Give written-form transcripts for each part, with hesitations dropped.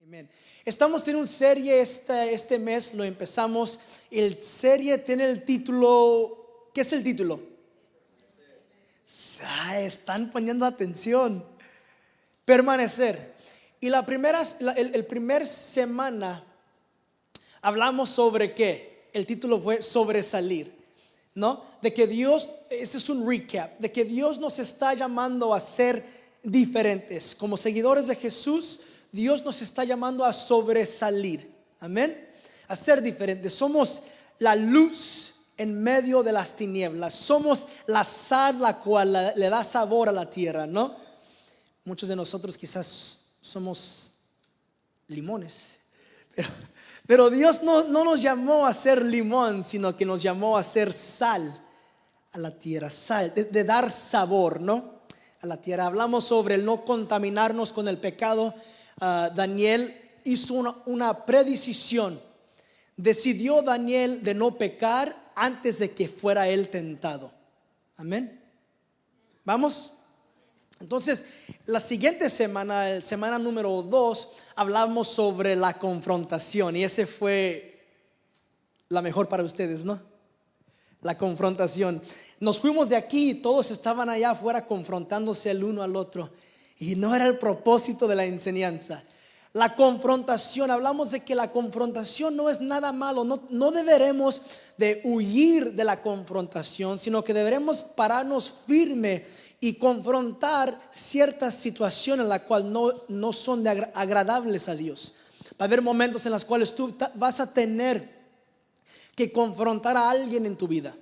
Amén. Estamos en una serie este mes, lo empezamos. El serie tiene el título, ¿qué es el título? Están poniendo atención. Permanecer. Y el primer semana hablamos sobre qué. El título fue sobresalir, ¿no? De que Dios, este es un recap, de que Dios nos está llamando a ser diferentes. Como seguidores de Jesús, Dios nos está llamando a sobresalir. Amén. A ser diferentes. Somos la luz en medio de las tinieblas. Somos la sal la cual le da sabor a la tierra, ¿no? Muchos de nosotros quizás somos limones. Pero Dios no nos llamó a ser limón, sino que nos llamó a ser sal a la tierra. Sal, de dar sabor, ¿no? A la tierra. Hablamos sobre el no contaminarnos con el pecado. Daniel hizo una predecisión. Decidió Daniel de no pecar antes de que fuera él tentado. Amén. ¿Vamos? Entonces, la siguiente semana, semana número 2, hablamos sobre la confrontación. Y ese fue la mejor para ustedes, ¿no? La confrontación. Nos fuimos de aquí y todos estaban allá afuera confrontándose el uno al otro. Y no era el propósito de la enseñanza. La confrontación, hablamos de que la confrontación no es nada malo. No deberemos de huir de la confrontación, sino que deberemos pararnos firme y confrontar ciertas situaciones en las cuales no son agradables a Dios. Va a haber momentos en los cuales tú vas a tener que confrontar a alguien en tu vida.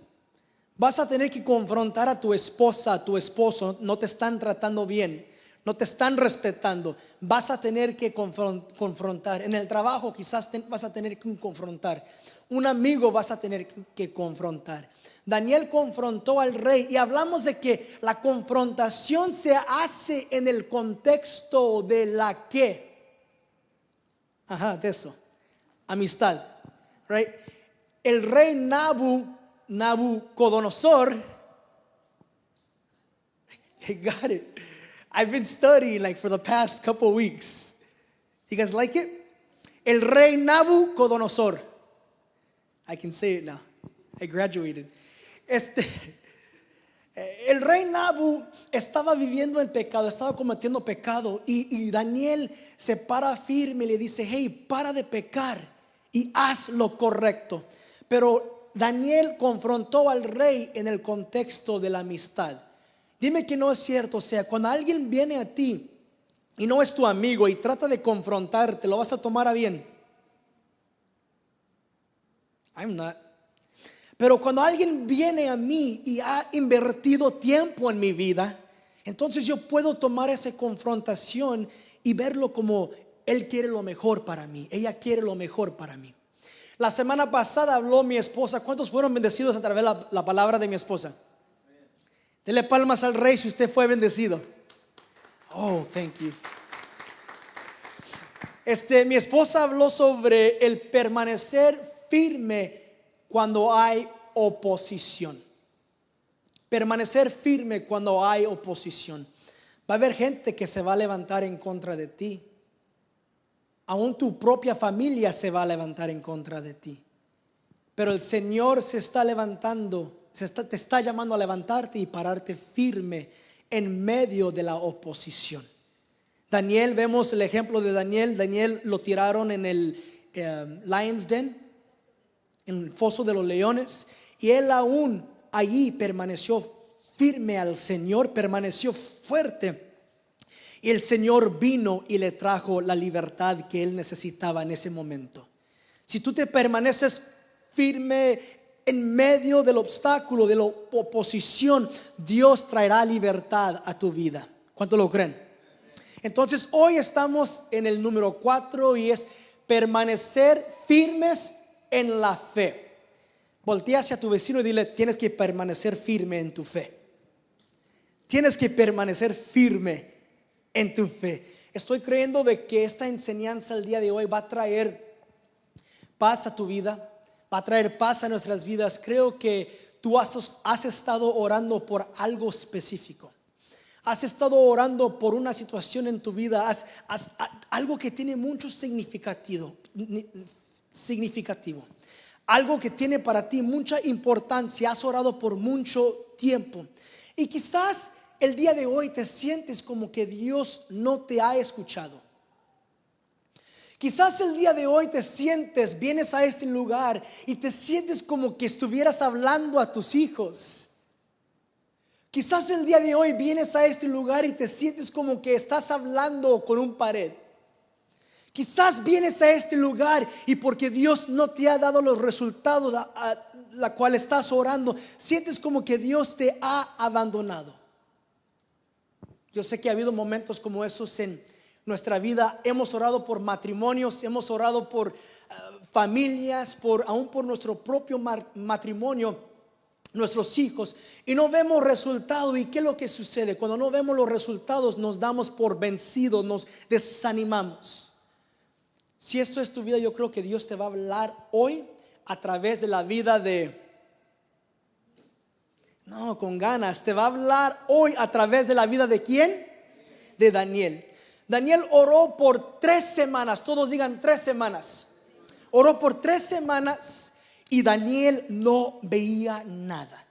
Vas a tener que confrontar a tu esposa, a tu esposo. No te están tratando bien, no te están respetando. Vas a tener que confrontar. En el trabajo quizás vas a tener que confrontar. Un amigo vas a tener que confrontar. Daniel confrontó al rey y hablamos de que la confrontación se hace en el contexto de la ¿qué? De eso. Amistad, right? El rey Nabucodonosor, I got it. I've been studying for the past couple weeks. You guys like it? El rey Nabucodonosor. I can say it now. I graduated. El rey Nabu estaba viviendo en pecado, estaba cometiendo pecado y Daniel se para firme y le dice: hey, para de pecar y haz lo correcto. Pero Daniel confrontó al rey en el contexto de la amistad. Dime que no es cierto. O sea, cuando alguien viene a ti y no es tu amigo y trata de confrontarte, ¿lo vas a tomar a bien? I'm not. Pero cuando alguien viene a mí y ha invertido tiempo en mi vida, entonces yo puedo tomar esa confrontación y verlo como él quiere lo mejor para mí, ella quiere lo mejor para mí. La semana pasada habló mi esposa. ¿Cuántos fueron bendecidos a través de la palabra de mi esposa? Dele palmas al rey si usted fue bendecido. Oh, thank you. Mi esposa habló sobre el permanecer firme cuando hay oposición. Permanecer firme cuando hay oposición. Va a haber gente que se va a levantar en contra de ti. Aún tu propia familia se va a levantar en contra de ti. Pero el Señor se está levantando, te está llamando a levantarte y pararte firme en medio de la oposición. Daniel, vemos el ejemplo de Daniel. Daniel lo tiraron en el Lion's Den, en el foso de los leones, y él aún allí permaneció firme al Señor, permaneció fuerte, y el Señor vino y le trajo la libertad que él necesitaba en ese momento. Si tú te permaneces firme en medio del obstáculo, de la oposición, Dios traerá libertad a tu vida. ¿Cuánto lo creen? Entonces hoy estamos en el número 4 y es permanecer firmes en la fe. Voltea hacia tu vecino y dile: tienes que permanecer firme en tu fe. Tienes que permanecer firme en tu fe. Estoy creyendo de que esta enseñanza el día de hoy va a traer paz a tu vida, va a traer paz a nuestras vidas. Creo que tú has estado orando por algo específico. Has estado orando por una situación en tu vida. Has algo que tiene mucho significativo, algo que tiene para ti mucha importancia. Has orado por mucho tiempo y quizás el día de hoy te sientes como que Dios no te ha escuchado. Quizás el día de hoy vienes a este lugar y te sientes como que estuvieras hablando a tus hijos. Quizás el día de hoy vienes a este lugar y te sientes como que estás hablando con un pared. Quizás vienes a este lugar y porque Dios no te ha dado los resultados a la cual estás orando, sientes como que Dios te ha abandonado. Yo sé que ha habido momentos como esos en nuestra vida. Hemos orado por matrimonios, hemos orado por familias, aún por nuestro propio matrimonio, nuestros hijos, y no vemos resultado. ¿Y qué es lo que sucede? Cuando no vemos los resultados, nos damos por vencidos, nos desanimamos. Si esto es tu vida, yo creo que Dios te va a hablar hoy a través de la vida con ganas. Te va a hablar hoy a través de la vida ¿de quién? De Daniel. Daniel oró por 3 semanas. Todos digan 3 semanas. Oró por 3 semanas y Daniel no veía nada.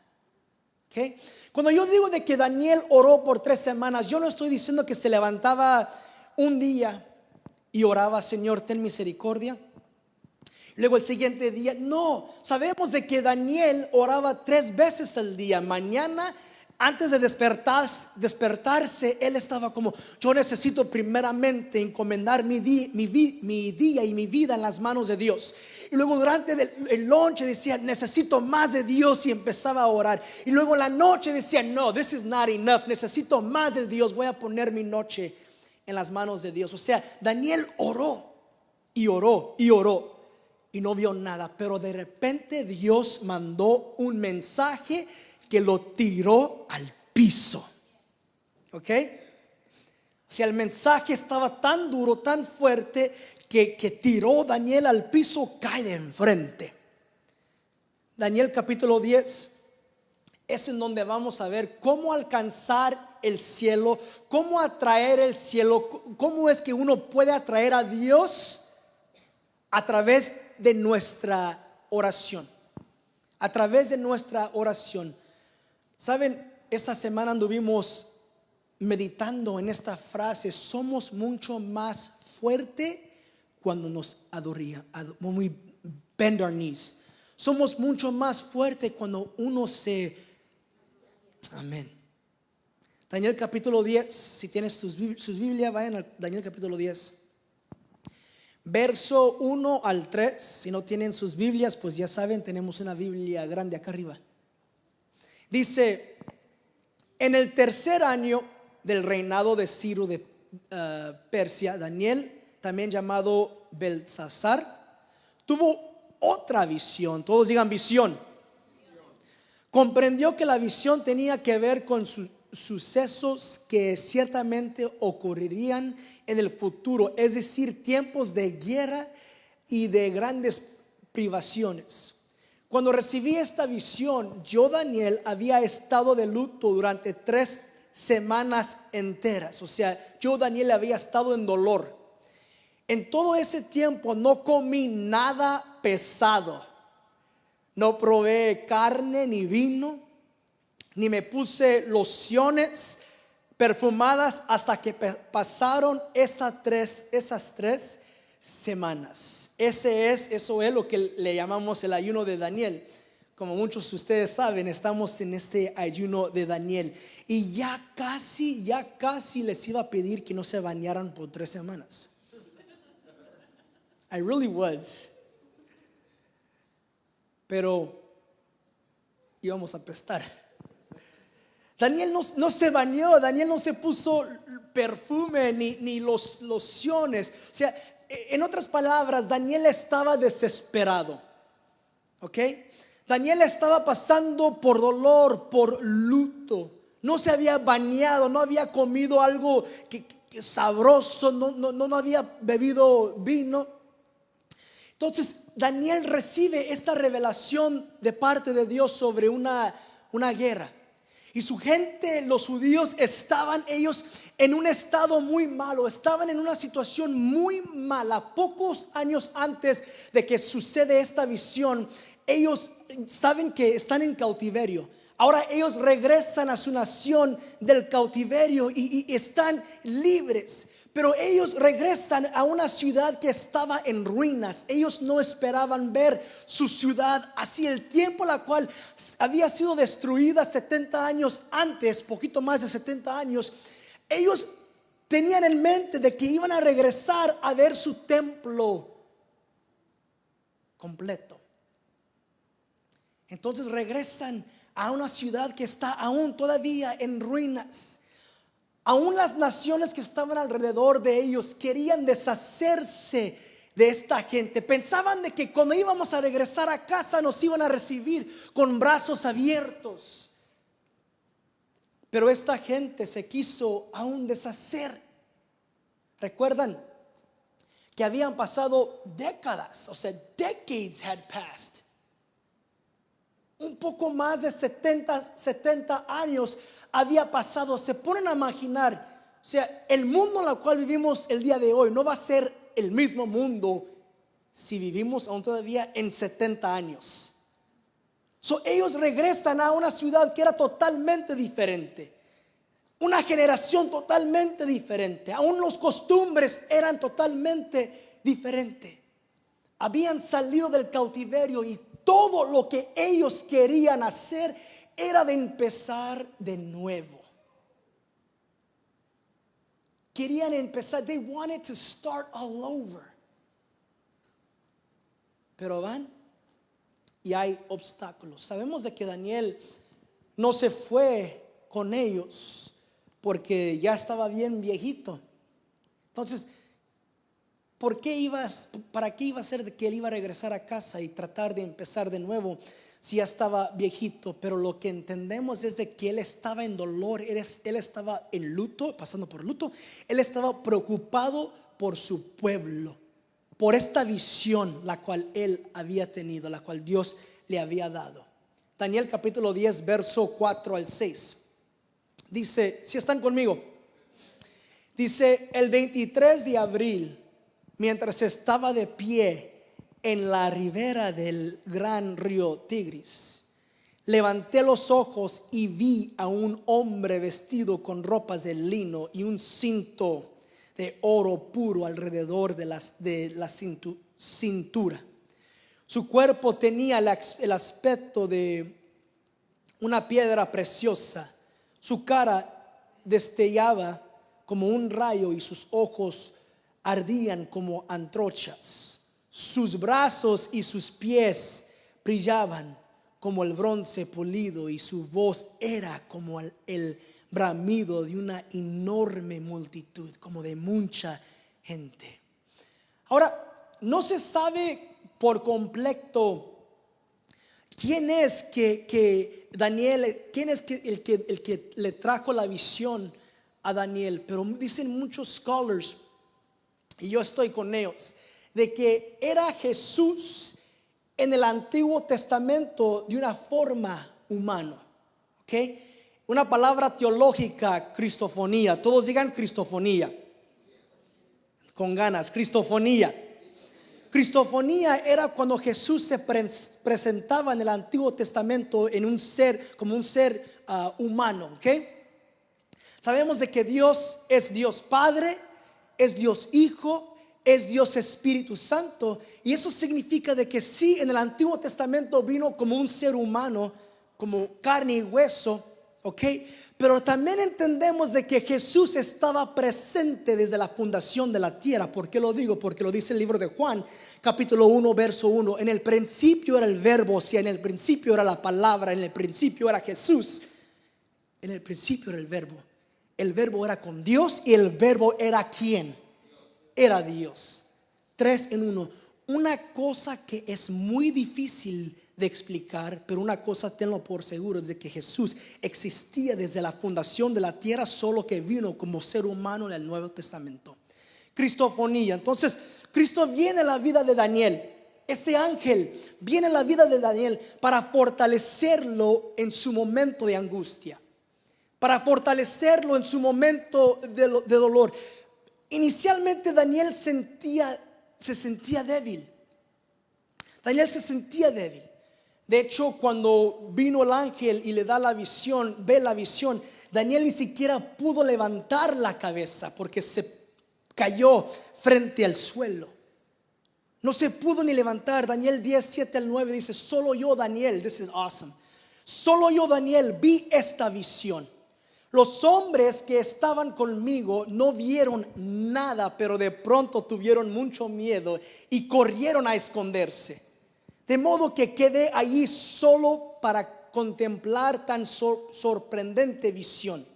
¿Okay? Cuando yo digo de que Daniel oró por 3 semanas, yo no estoy diciendo que se levantaba un día y oraba: Señor, ten misericordia. Luego el siguiente día, no, sabemos de que Daniel oraba 3 veces al día. Mañana, antes de despertarse, él estaba como: yo necesito primeramente encomendar mi día y mi vida en las manos de Dios. Y luego durante el lunch decía: necesito más de Dios, y empezaba a orar. Y luego en la noche decía: no, this is not enough, necesito más de Dios, voy a poner mi noche en las manos de Dios. O sea, Daniel oró y oró y oró y no vio nada. Pero de repente Dios mandó un mensaje que lo tiró al piso. ¿Ok? O sea, el mensaje estaba tan duro, tan fuerte, que tiró Daniel al piso, cae de enfrente. Daniel capítulo 10 es en donde vamos a ver cómo alcanzar el cielo, cómo atraer el cielo, cómo es que uno puede atraer a Dios a través de nuestra oración. A través de nuestra oración. Saben, esta semana anduvimos meditando en esta frase: somos mucho más fuerte cuando nos when we bend our knees. Somos mucho más fuerte cuando uno amén. Daniel capítulo 10, si tienes sus Biblias, vayan a Daniel capítulo 10. Verso 1 al 3. Si no tienen sus Biblias, pues ya saben, tenemos una Biblia grande acá arriba. Dice: en el 3er año del reinado de Ciro de Persia, Daniel, también llamado Belsasar, tuvo otra visión. Todos digan visión. Comprendió que la visión tenía que ver con sucesos que ciertamente ocurrirían en el futuro, es decir, tiempos de guerra y de grandes privaciones. Cuando recibí esta visión, yo, Daniel, había estado de luto durante 3 semanas enteras. O sea, yo, Daniel, había estado en dolor. En todo ese tiempo no comí nada pesado. No probé carne ni vino, ni me puse lociones perfumadas hasta que pasaron esas 3 semanas. Eso es lo que le llamamos el ayuno de Daniel. Como muchos de ustedes saben, estamos en este ayuno de Daniel. Y ya casi les iba a pedir que no se bañaran por 3 semanas. I really was. Pero íbamos a apestar. Daniel no se bañó, Daniel no se puso perfume ni lociones. O sea, en otras palabras, Daniel estaba desesperado. ¿Ok? Daniel estaba pasando por dolor, por luto. No se había bañado, no había comido algo que sabroso, no había bebido vino. Entonces Daniel recibe esta revelación de parte de Dios sobre una guerra. Y su gente, los judíos, estaban ellos en un estado muy malo, estaban en una situación muy mala. Pocos años antes de que sucede esta visión, ellos saben que están en cautiverio. Ahora ellos regresan a su nación del cautiverio y están libres. Pero ellos regresan a una ciudad que estaba en ruinas. Ellos no esperaban ver su ciudad así. El tiempo la cual había sido destruida 70 años antes, poquito más de 70 años. Ellos tenían en mente de que iban a regresar a ver su templo completo. Entonces regresan a una ciudad que está aún todavía en ruinas. Aún las naciones que estaban alrededor de ellos querían deshacerse de esta gente. Pensaban de que cuando íbamos a regresar a casa nos iban a recibir con brazos abiertos. Pero esta gente se quiso aún deshacer. ¿Recuerdan? Que habían pasado décadas, o sea, decades had passed. Un poco más de 70 años había pasado. Se ponen a imaginar, o sea, el mundo en el cual vivimos el día de hoy no va a ser el mismo mundo si vivimos aún todavía en 70 años. Ellos regresan a una ciudad que era totalmente diferente, una generación totalmente diferente. Aún los costumbres eran totalmente diferentes. Habían salido del cautiverio y todo lo que ellos querían hacer era de empezar de nuevo. Querían empezar. They wanted to start all over. Pero van y hay obstáculos. Sabemos de que Daniel no se fue con ellos porque ya estaba bien viejito. Entonces, ¿para qué iba a ser de que él iba a regresar a casa y tratar de empezar de nuevo si ya estaba viejito? Pero lo que entendemos es de que él estaba en dolor, él estaba en luto, pasando por luto. Él estaba preocupado por su pueblo, por esta visión la cual él había tenido, la cual Dios le había dado. Daniel capítulo 10 verso 4 al 6 dice, si están conmigo, dice: el 23 de abril, mientras estaba de pie en la ribera del gran río Tigris, levanté los ojos y vi a un hombre vestido con ropas de lino y un cinto de oro puro alrededor de la cintura. Su cuerpo tenía el aspecto de una piedra preciosa. Su cara destellaba como un rayo y sus ojos ardían como antorchas. Sus brazos y sus pies brillaban como el bronce pulido y su voz era como el bramido de una enorme multitud, como de mucha gente. Ahora, no se sabe por completo quién es que Daniel, quién es el que le trajo la visión a Daniel, pero dicen muchos scholars, y yo estoy con ellos, de que era Jesús en el Antiguo Testamento de una forma humana. ¿Ok? Una palabra teológica, cristofonía. Todos digan cristofonía. Con ganas, cristofonía. Cristofonía era cuando Jesús se presentaba en el Antiguo Testamento en un ser, como un ser humano. ¿Ok? Sabemos de que Dios es Dios Padre, es Dios Hijo, es Dios Espíritu Santo. Y eso significa de que sí, en el Antiguo Testamento vino como un ser humano, como carne y hueso, ¿ok? Pero también entendemos de que Jesús estaba presente desde la fundación de la tierra. ¿Por qué lo digo? Porque lo dice el libro de Juan, capítulo 1, verso 1. En el principio era el verbo, o sea, en el principio era la palabra, en el principio era Jesús. En el principio era el verbo. El verbo era con Dios y el verbo era ¿quién? Era Dios. 3 en 1. Una cosa que es muy difícil de explicar, pero una cosa tenlo por seguro, es de que Jesús existía desde la fundación de la tierra, solo que vino como ser humano en el Nuevo Testamento. Cristofonía. Entonces, Cristo viene a la vida de Daniel. Este ángel viene a la vida de Daniel para fortalecerlo en su momento de angustia. para fortalecerlo en su momento de dolor. Inicialmente Daniel se sentía débil. Daniel se sentía débil. De hecho, cuando vino el ángel y le da la visión, ve la visión, Daniel ni siquiera pudo levantar la cabeza porque se cayó frente al suelo. No se pudo ni levantar. Daniel 10:7-9 dice: solo yo, Daniel, this is awesome. Solo yo, Daniel, vi esta visión. Los hombres que estaban conmigo no vieron nada, pero de pronto tuvieron mucho miedo y corrieron a esconderse. De modo que quedé allí solo para contemplar tan sorprendente visión.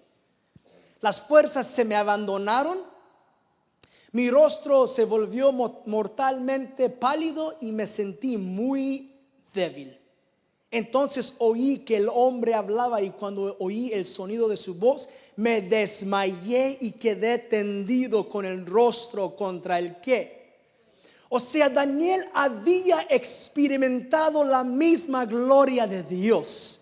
Las fuerzas se me abandonaron, mi rostro se volvió mortalmente pálido y me sentí muy débil. Entonces oí que el hombre hablaba, y cuando oí el sonido de su voz, me desmayé y quedé tendido con el rostro contra el qué. O sea, Daniel había experimentado la misma gloria de Dios.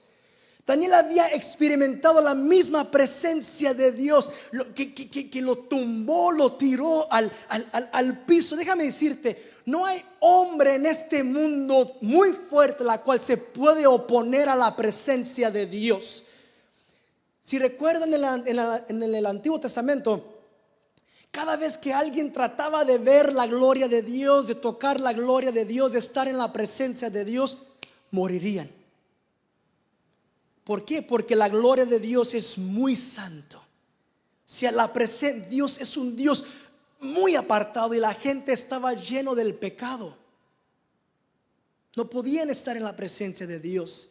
Daniel había experimentado la misma presencia de Dios que lo tumbó, lo tiró al piso. Déjame decirte, no hay hombre en este mundo muy fuerte la cual se puede oponer a la presencia de Dios. Si recuerdan en el Antiguo Testamento, cada vez que alguien trataba de ver la gloria de Dios, de tocar la gloria de Dios, de estar en la presencia de Dios, morirían. ¿Por qué? Porque la gloria de Dios es muy santo. O sea, Dios es un Dios muy apartado y la gente estaba lleno del pecado. No podían estar en la presencia de Dios.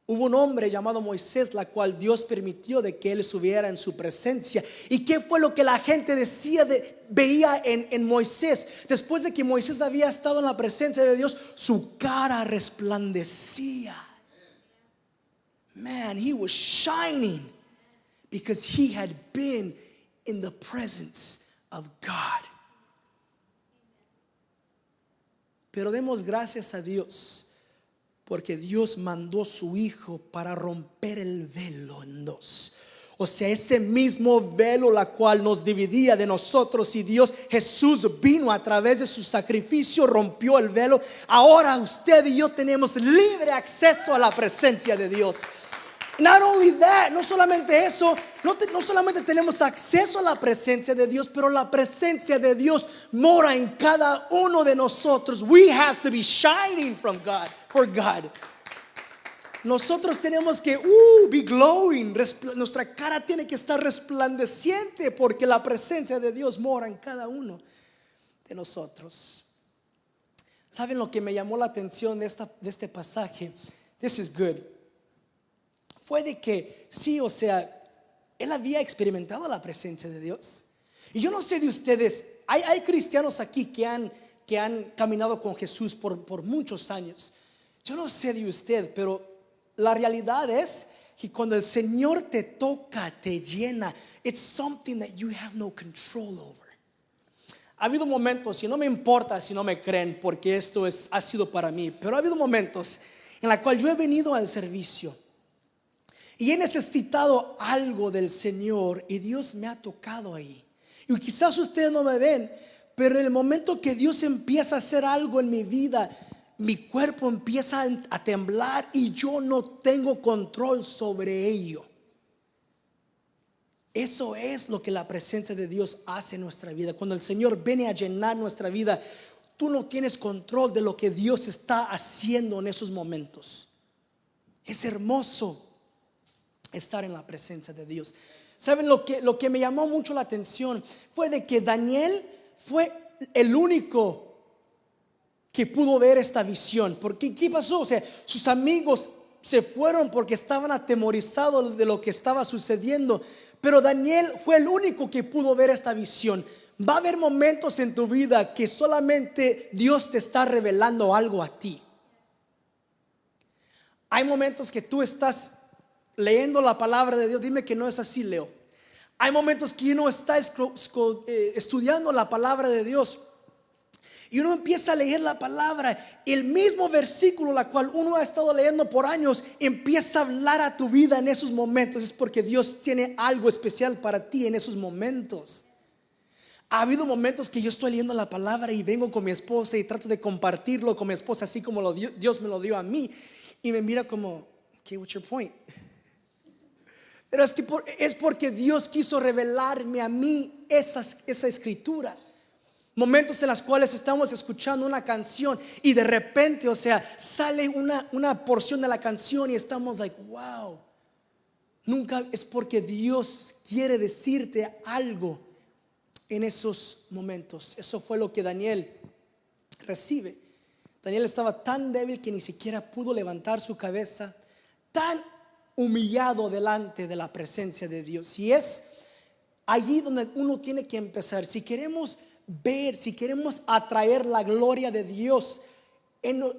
Hubo un hombre llamado Moisés, la cual Dios permitió de que él estuviera en su presencia. ¿Y qué fue lo que la gente veía en Moisés? Después de que Moisés había estado en la presencia de Dios, su cara resplandecía. Man, he was shining because he had been in the presence of God. Pero demos gracias a Dios porque Dios mandó su Hijo para romper el velo en dos. O sea, ese mismo velo la cual nos dividía de nosotros y Dios, Jesús vino a través de su sacrificio, rompió el velo. Ahora usted y yo tenemos libre acceso a la presencia de Dios. Not only that, no solamente eso, no solamente tenemos acceso a la presencia de Dios, pero la presencia de Dios mora en cada uno de nosotros. We have to be shining from God, for God. Nosotros tenemos que be glowing. Nuestra cara tiene que estar resplandeciente porque la presencia de Dios mora en cada uno de nosotros. ¿Saben lo que me llamó la atención de este pasaje? This is good. Fue de que sí, o sea, él había experimentado la presencia de Dios. Y yo no sé de ustedes, hay cristianos aquí que han caminado con Jesús por muchos años. Yo no sé de usted, pero la realidad es que cuando el Señor te toca, te llena, it's something that you have no control over. Ha habido momentos, y no me importa si no me creen, porque esto ha sido para mí, pero ha habido momentos en los cuales yo he venido al servicio y he necesitado algo del Señor y Dios me ha tocado ahí. Y quizás ustedes no me ven, pero en el momento que Dios empieza a hacer algo en mi vida, mi cuerpo empieza a temblar y yo no tengo control sobre ello. Eso es lo que la presencia de Dios hace en nuestra vida. Cuando el Señor viene a llenar nuestra vida, tú no tienes control de lo que Dios está haciendo en esos momentos. Es hermoso estar en la presencia de Dios. ¿Saben lo que me llamó mucho la atención? Fue de que Daniel fue el único que pudo ver esta visión. Porque ¿qué pasó? O sea, sus amigos se fueron porque estaban atemorizados de lo que estaba sucediendo. Pero Daniel fue el único que pudo ver esta visión. Va a haber momentos en tu vida que solamente Dios te está revelando algo a ti. Hay momentos que tú estás leyendo la palabra de Dios. Dime que no es así, Leo. Hay momentos que uno está estudiando la palabra de Dios y uno empieza a leer la palabra, el mismo versículo la cual uno ha estado leyendo por años empieza a hablar a tu vida en esos momentos. Es porque Dios tiene algo especial para ti en esos momentos. Ha habido momentos que yo estoy leyendo la palabra y vengo con mi esposa y trato de compartirlo con mi esposa así como Dios me lo dio a mí, y me mira como, okay, what's your point? Pero es porque Dios quiso revelarme a mí esa escritura. Momentos en los cuales estamos escuchando una canción y de repente, sale una porción de la canción y estamos like, wow. Nunca es porque Dios quiere decirte algo en esos momentos. Eso fue lo que Daniel recibe. Daniel estaba tan débil que ni siquiera pudo levantar su cabeza, tan humillado delante de la presencia de Dios. Y es allí donde uno tiene que empezar. Si queremos atraer la gloria de Dios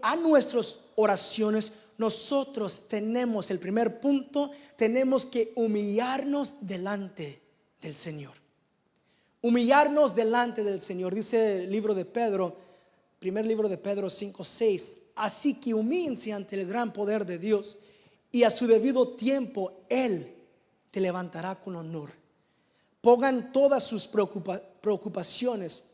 a nuestras oraciones, nosotros tenemos el primer punto: tenemos que humillarnos delante del Señor. Humillarnos delante del Señor. Dice el libro de Pedro, primer libro de Pedro 5:6: así que humíllense ante el gran poder de Dios, y a su debido tiempo Él te levantará con honor. Pongan todas sus preocupaciones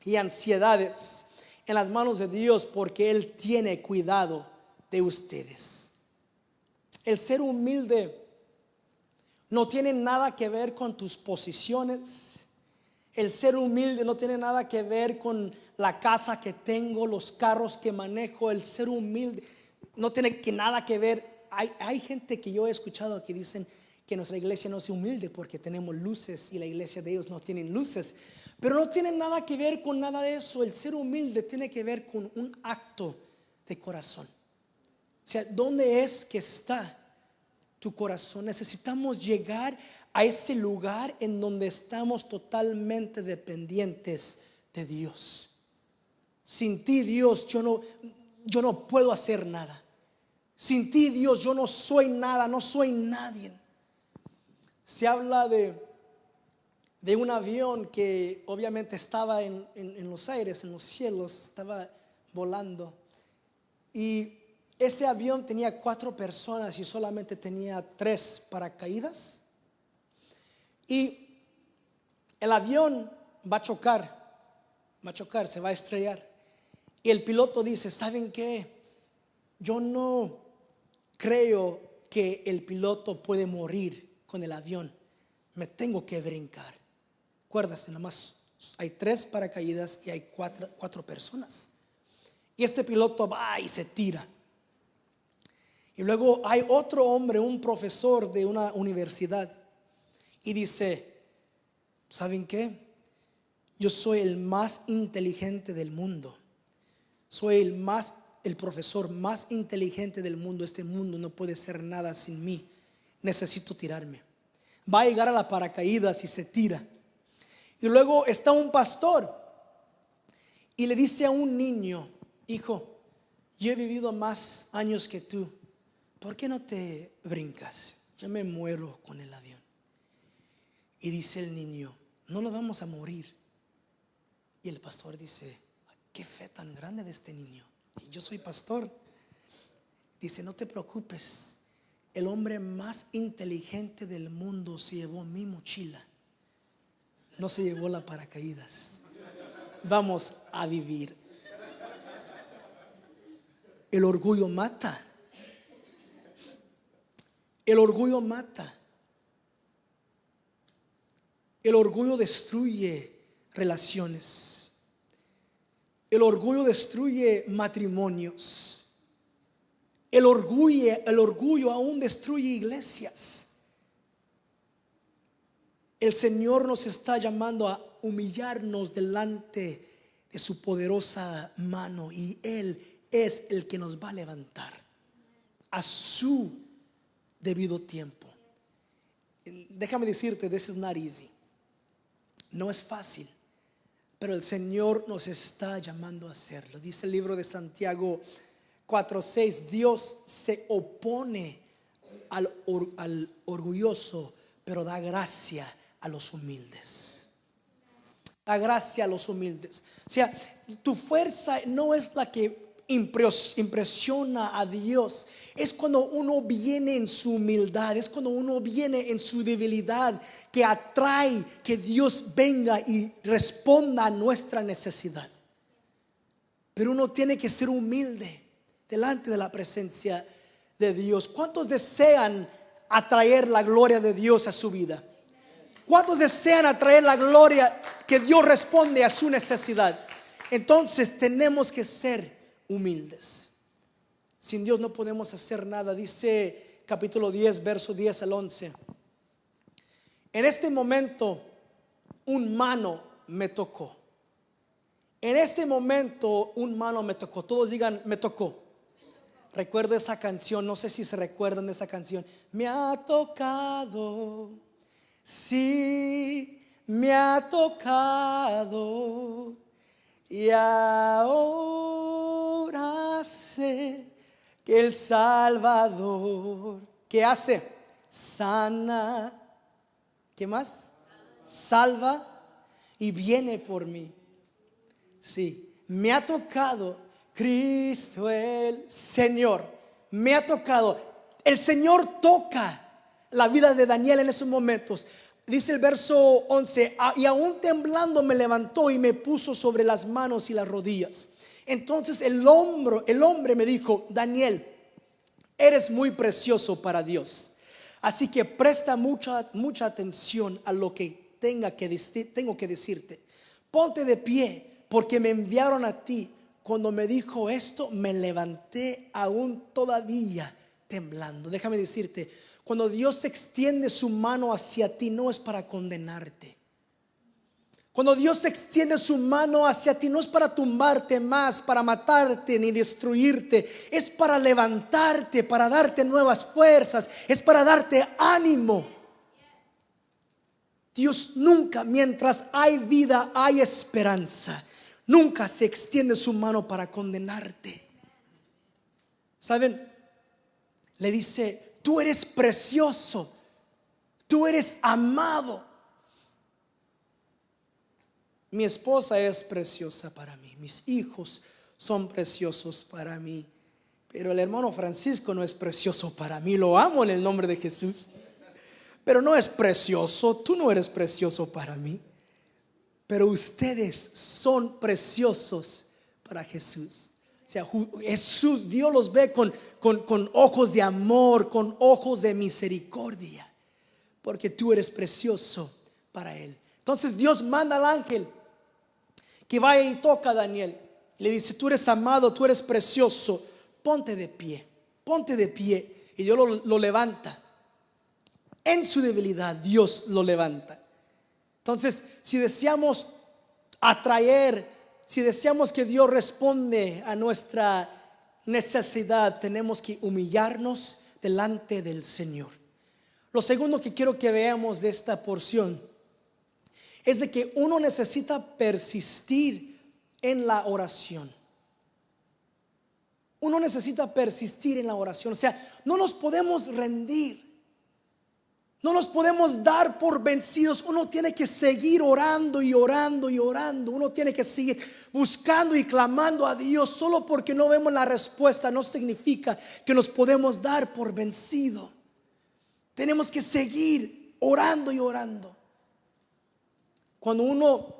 y ansiedades en las manos de Dios, porque Él tiene cuidado de ustedes. El ser humilde no tiene nada que ver con tus posiciones. El ser humilde no tiene nada que ver con la casa que tengo, los carros que manejo. El ser humilde no tiene nada que ver. Hay gente que yo he escuchado que dicen que nuestra iglesia no es humilde porque tenemos luces y la iglesia de ellos no tienen luces. Pero no tiene nada que ver con nada de eso. El ser humilde tiene que ver con un acto de corazón. ¿Dónde es que está tu corazón? Necesitamos llegar a ese lugar en donde estamos totalmente dependientes de Dios. Sin ti, Dios, yo no puedo hacer nada. Sin ti, Dios, yo no soy nada, no soy nadie. Se habla de un avión que obviamente estaba en los aires, en los cielos, estaba volando. Y ese avión tenía 4 personas y solamente tenía 3 paracaídas. Y el avión va a chocar, se va a estrellar. Y el piloto dice: ¿saben qué? Yo no creo que el piloto puede morir con el avión. Me tengo que brincar. Acuérdate, nada más hay 3 paracaídas y hay 4 personas. Y este piloto va y se tira. Y luego hay otro hombre, un profesor de una universidad, y dice: ¿saben qué? Yo soy el más inteligente del mundo. Soy el profesor más inteligente del mundo. Este mundo no puede ser nada sin mí. Necesito tirarme. Va a llegar a la paracaídas y se tira. Y luego está un pastor y le dice a un niño: hijo, yo he vivido más años que tú. ¿Por qué no te brincas? Yo me muero con el avión. Y dice el niño: no nos vamos a morir. Y el pastor dice: qué fe tan grande de este niño. Y yo soy pastor. Dice: no te preocupes, el hombre más inteligente del mundo se llevó mi mochila, no se llevó la paracaídas. Vamos a vivir. El orgullo mata. El orgullo mata. El orgullo destruye relaciones. El orgullo destruye matrimonios. El orgullo aún destruye iglesias. El Señor nos está llamando a humillarnos delante de su poderosa mano, y Él es el que nos va a levantar a su debido tiempo. Déjame decirte, this is not easy. No es fácil, pero el Señor nos está llamando a hacerlo. Dice el libro de Santiago 4:6: Dios se opone al orgulloso, pero da gracia a los humildes. da gracia a los humildes. O sea, tu fuerza no es la que impresiona a Dios. Es cuando uno viene en su humildad, es cuando uno viene en su debilidad, que atrae que Dios venga y responda a nuestra necesidad. Pero uno tiene que ser humilde delante de la presencia de Dios. ¿Cuántos desean atraer la gloria de Dios a su vida? ¿Cuántos desean atraer la gloria que Dios responde a su necesidad? Entonces tenemos que ser humildes. Sin Dios no podemos hacer nada. Dice capítulo 10, verso 10 al 11. En este momento un mano me tocó. En este momento un mano me tocó. Todos digan, me tocó. Recuerdo esa canción, no sé si se recuerdan de esa canción. Me ha tocado, sí, me ha tocado. Y ahora sé que el Salvador, ¿qué hace? Sana. ¿Qué más? Salva y viene por mí. Sí, me ha tocado Cristo el Señor. Me ha tocado. El Señor toca la vida de Daniel en esos momentos. Dice el verso 11, y aún temblando me levantó y me puso sobre las manos y las rodillas. Entonces el hombre me dijo, Daniel, eres muy precioso para Dios. Así que presta mucha atención a lo que tengo que decirte. Ponte de pie, porque me enviaron a ti. Cuando me dijo esto, me levanté aún todavía temblando. Déjame decirte, cuando Dios extiende su mano hacia ti, no es para condenarte. Cuando Dios extiende su mano hacia ti, no es para tumbarte más, para matarte ni destruirte. Es para levantarte, para darte nuevas fuerzas. Es para darte ánimo. Dios nunca, mientras hay vida, hay esperanza. Nunca se extiende su mano para condenarte. ¿Saben? Le dice, tú eres precioso, tú eres amado. Mi esposa es preciosa para mí, mis hijos son preciosos para mí, pero el hermano Francisco no es precioso para mí. Lo amo en el nombre de Jesús, pero no es precioso. Tú no eres precioso para mí, pero ustedes son preciosos para Jesús. O sea, Jesús, Dios los ve con ojos de amor, con ojos de misericordia, porque tú eres precioso para Él. Entonces Dios manda al ángel que vaya y toca a Daniel. Le dice, tú eres amado, tú eres precioso, ponte de pie, ponte de pie. Y Dios lo levanta. En su debilidad Dios lo levanta. Entonces, si deseamos atraer, si deseamos que Dios responde a nuestra necesidad, tenemos que humillarnos delante del Señor. Lo segundo que quiero que veamos de esta porción es de que uno necesita persistir en la oración. Uno necesita persistir en la oración. O sea, no nos podemos rendir. No nos podemos dar por vencidos. Uno tiene que seguir orando y orando y orando. Uno tiene que seguir buscando y clamando a Dios. Solo porque no vemos la respuesta no significa que nos podemos dar por vencido. Tenemos que seguir orando y orando. Cuando uno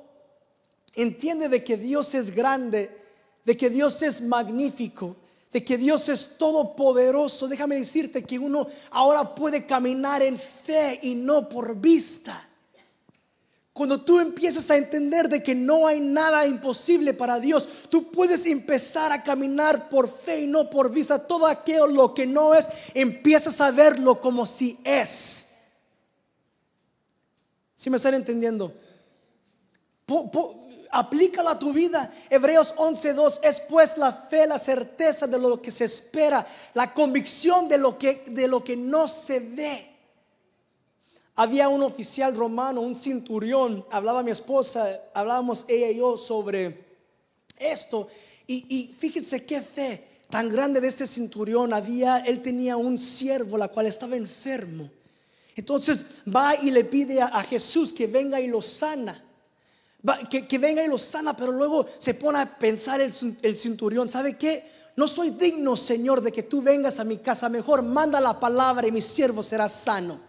entiende de que Dios es grande, de que Dios es magnífico, de que Dios es todopoderoso, déjame decirte que uno ahora puede caminar en fe y no por vista. Cuando tú empiezas a entender de que no hay nada imposible para Dios, tú puedes empezar a caminar por fe y no por vista. Todo aquello lo que no es, empiezas a verlo como si es. ¿Sí me están entendiendo? Aplícalo a tu vida. Hebreos 11:2 es pues la fe, la certeza de lo que se espera, la convicción de lo que no se ve. Había un oficial romano, un centurión. Hablaba mi esposa, hablábamos ella y yo sobre esto. Y fíjense qué fe tan grande de este centurión. Él tenía un siervo la cual estaba enfermo. Entonces va y le pide a Jesús que venga y lo sana. que venga y lo sana, pero luego se pone a pensar el centurión: ¿sabe qué? No soy digno, Señor, de que tú vengas a mi casa. Mejor manda la palabra y mi siervo será sano.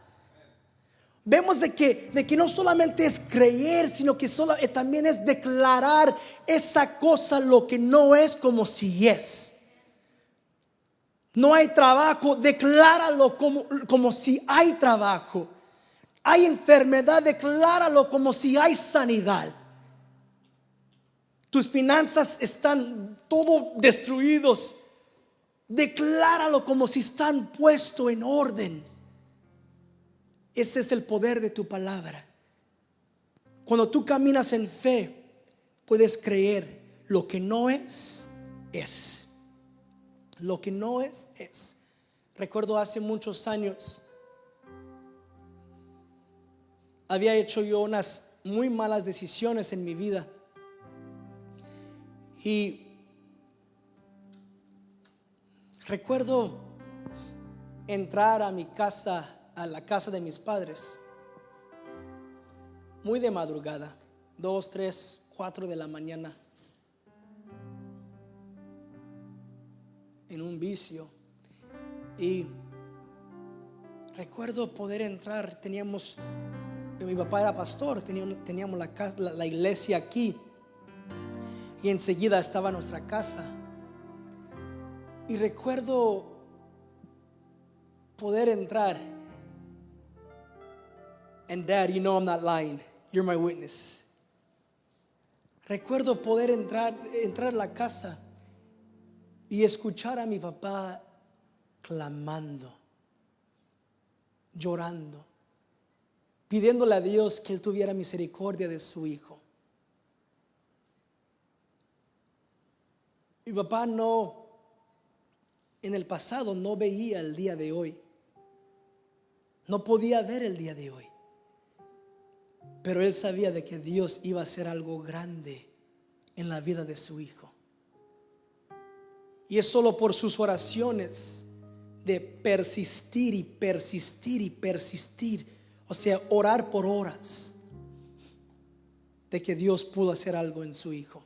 Vemos de que no solamente es creer, sino que también es declarar esa cosa lo que no es como si es. No hay trabajo, decláralo como si hay trabajo. Hay enfermedad, decláralo como si hay sanidad. Tus finanzas están todo destruidos, decláralo como si están puestos en orden. Ese es el poder de tu palabra. Cuando tú caminas en fe, puedes creer lo que no es, es. Lo que no es, es. Recuerdo hace muchos años, había hecho yo unas muy malas decisiones en mi vida. Y recuerdo entrar a mi casa, a la casa de mis padres, muy de madrugada, 2, 3, 4 de la mañana, en un vicio. Y recuerdo poder entrar. Mi papá era pastor, teníamos la iglesia aquí, y enseguida estaba nuestra casa. Y recuerdo poder entrar. And Dad, you know I'm not lying. You're my witness. Recuerdo poder entrar a la casa y escuchar a mi papá clamando, llorando, pidiéndole a Dios que Él tuviera misericordia de su hijo. Mi papá en el pasado no veía el día de hoy. No podía ver el día de hoy. Pero él sabía de que Dios iba a hacer algo grande en la vida de su hijo. Y es solo por sus oraciones de persistir y persistir y persistir, o sea, orar por horas, de que Dios pudo hacer algo en su hijo.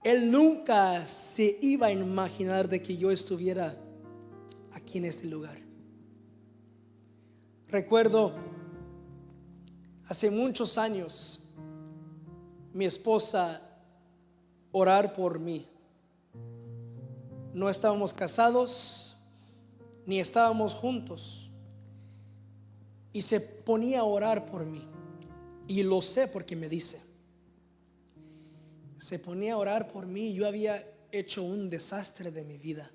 Él nunca se iba a imaginar de que yo estuviera aquí en este lugar. Recuerdo hace muchos años mi esposa orar por mí. No estábamos casados ni estábamos juntos, y se ponía a orar por mí, y lo sé porque me dice. Se ponía a orar por mí. Yo había hecho un desastre de mi vida,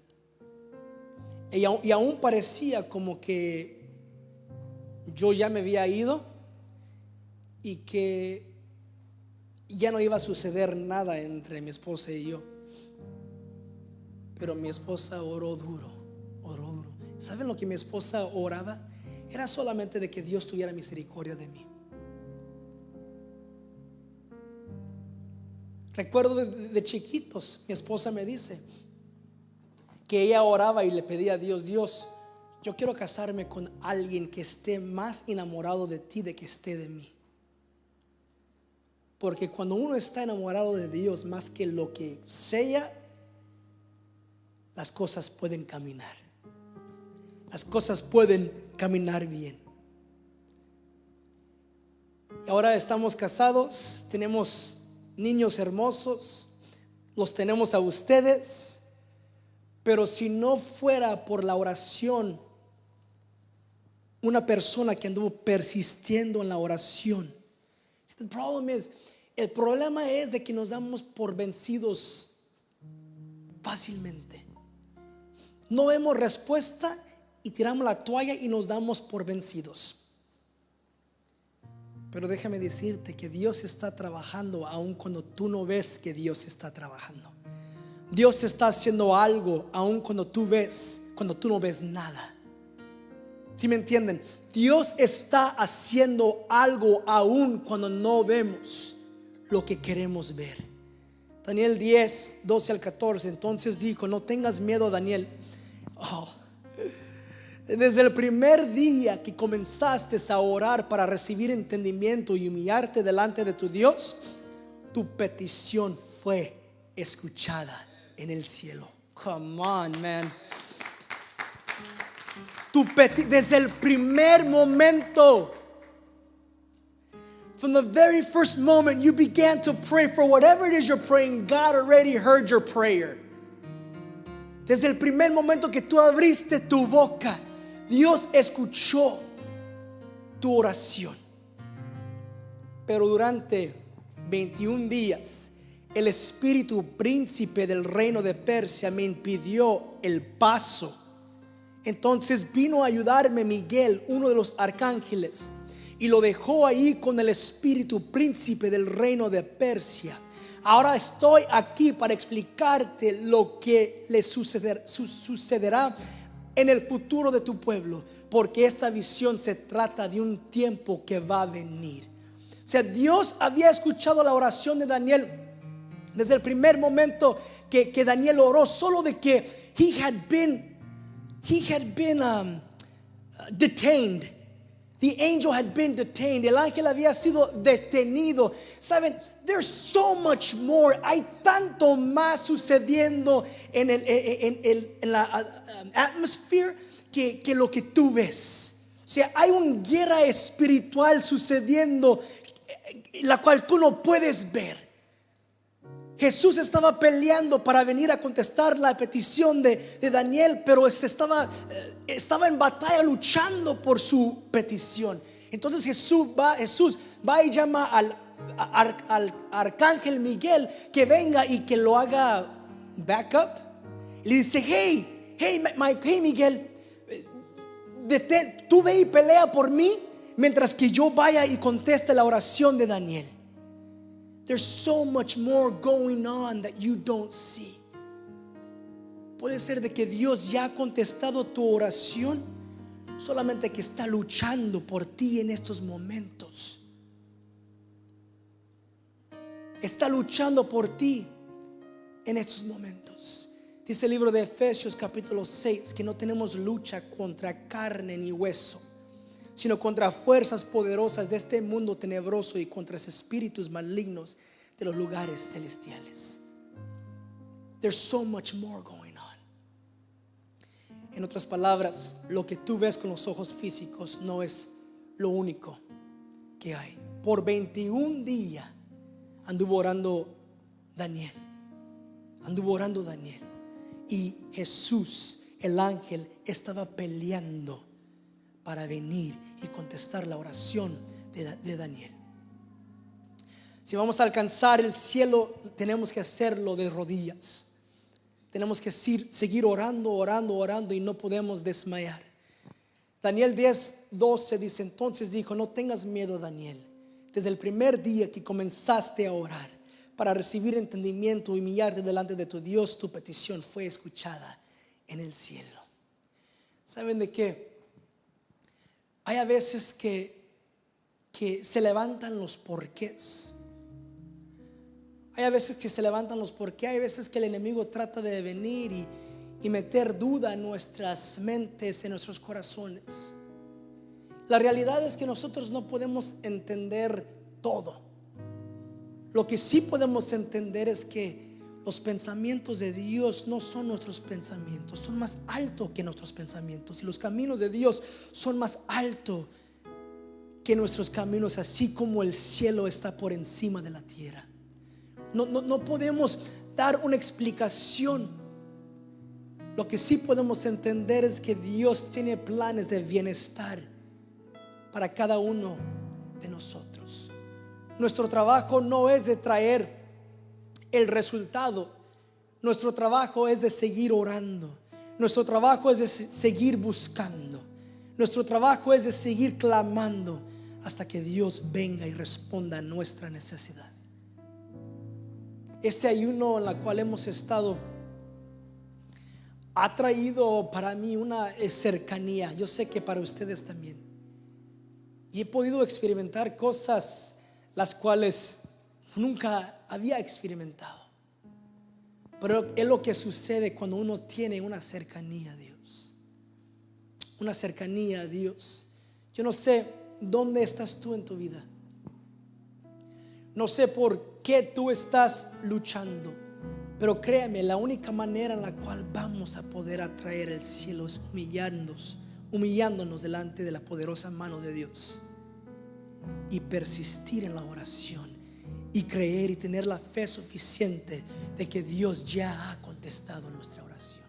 y aún parecía como que yo ya me había ido y que ya no iba a suceder nada entre mi esposa y yo. Pero mi esposa oró duro, oró duro. ¿Saben lo que mi esposa oraba? Era solamente de que Dios tuviera misericordia de mí. Recuerdo de chiquitos, mi esposa me dice que ella oraba y le pedía a Dios: Dios, yo quiero casarme con alguien que esté más enamorado de ti de que esté de mí. Porque cuando uno está enamorado de Dios más que lo que sea, las cosas pueden caminar. Las cosas pueden caminar bien. Y ahora estamos casados, tenemos niños hermosos, los tenemos a ustedes. Pero si no fuera por la oración, una persona que anduvo persistiendo en la oración. El problema es de que nos damos por vencidos fácilmente. No vemos respuesta y tiramos la toalla y nos damos por vencidos. Pero déjame decirte que Dios está trabajando aun cuando tú no ves que Dios está trabajando. Dios está haciendo algo aun cuando tú no ves nada. ¿Sí me entienden? Dios está haciendo algo aun cuando no vemos lo que queremos ver. Daniel 10, 12 al 14. Entonces dijo: no tengas miedo, Daniel. Desde el primer día que comenzaste a orar para recibir entendimiento y humillarte delante de tu Dios, tu petición fue escuchada en el cielo. Come on, man. Desde el primer momento, from the very first moment you began to pray for whatever it is you're praying, God already heard your prayer. Desde el primer momento que tú abriste tu boca, Dios escuchó tu oración. Pero durante 21 días, el espíritu príncipe del reino de Persia me impidió el paso. Entonces vino a ayudarme Miguel, uno de los arcángeles, y lo dejó ahí con el espíritu príncipe del reino de Persia. Ahora estoy aquí para explicarte lo que le sucederá en el futuro de tu pueblo, porque esta visión se trata de un tiempo que va a venir. O sea, Dios había escuchado la oración de Daniel desde el primer momento que Daniel oró, solo de que he had been detained. The angel had been detained. El ángel había sido detenido. Saben, there's so much more. Hay tanto más sucediendo en la atmosphere que lo que tú ves. O sea, hay una guerra espiritual sucediendo, la cual tú no puedes ver. Jesús estaba peleando para venir a contestar la petición de Daniel, pero estaba en batalla luchando por su petición. Entonces Jesús va y llama al arcángel Miguel que venga y que lo haga back up. Y le dice, hey Miguel, tú ve y pelea por mí mientras que yo vaya y conteste la oración de Daniel. There's so much more going on that you don't see. Puede ser de que Dios ya ha contestado tu oración, solamente que está luchando por ti en estos momentos. Está luchando por ti en estos momentos. Dice el libro de Efesios capítulo 6 que no tenemos lucha contra carne ni hueso, sino contra fuerzas poderosas de este mundo tenebroso y contra espíritus malignos de los lugares celestiales. There's so much more going on. En otras palabras, lo que tú ves con los ojos físicos no es lo único que hay. Por 21 días anduvo orando Daniel. Y Jesús, el ángel, estaba peleando para venir y contestar la oración de Daniel. Si vamos a alcanzar el cielo, tenemos que hacerlo de rodillas. Tenemos que seguir orando y no podemos desmayar. Daniel 10:12 dice, entonces dijo, no tengas miedo, Daniel. Desde el primer día que comenzaste a orar para recibir entendimiento y humillarte delante de tu Dios, tu petición fue escuchada en el cielo. ¿Saben de qué? Hay a veces que se levantan los porqués. Hay veces que se levantan los porqués. Hay veces que el enemigo trata de venir y meter duda en nuestras mentes, en nuestros corazones. La realidad es que nosotros no podemos entender todo. Lo que sí podemos entender es que los pensamientos de Dios no son nuestros pensamientos, son más altos que nuestros pensamientos. Y los caminos de Dios son más altos que nuestros caminos, así como el cielo está por encima de la tierra. No podemos dar una explicación. Lo que sí podemos entender es que Dios tiene planes de bienestar para cada uno de nosotros. Nuestro trabajo no es de traer el resultado. Nuestro trabajo es de seguir orando. Nuestro trabajo es de seguir buscando. Nuestro trabajo es de seguir clamando hasta que Dios venga y responda a nuestra necesidad. Este ayuno en la cual hemos estado ha traído para mí una cercanía. Yo sé que para ustedes también. Y he podido experimentar cosas las cuales nunca había experimentado. Pero es lo que sucede cuando uno tiene una cercanía a Dios. una cercanía a Dios. Yo no sé dónde estás tú en tu vida. No sé por qué tú estás luchando, pero créeme, la única manera en la cual vamos a poder atraer el cielo es humillándonos delante de la poderosa mano de Dios y persistir en la oración y creer y tener la fe suficiente de que Dios ya ha contestado nuestra oración.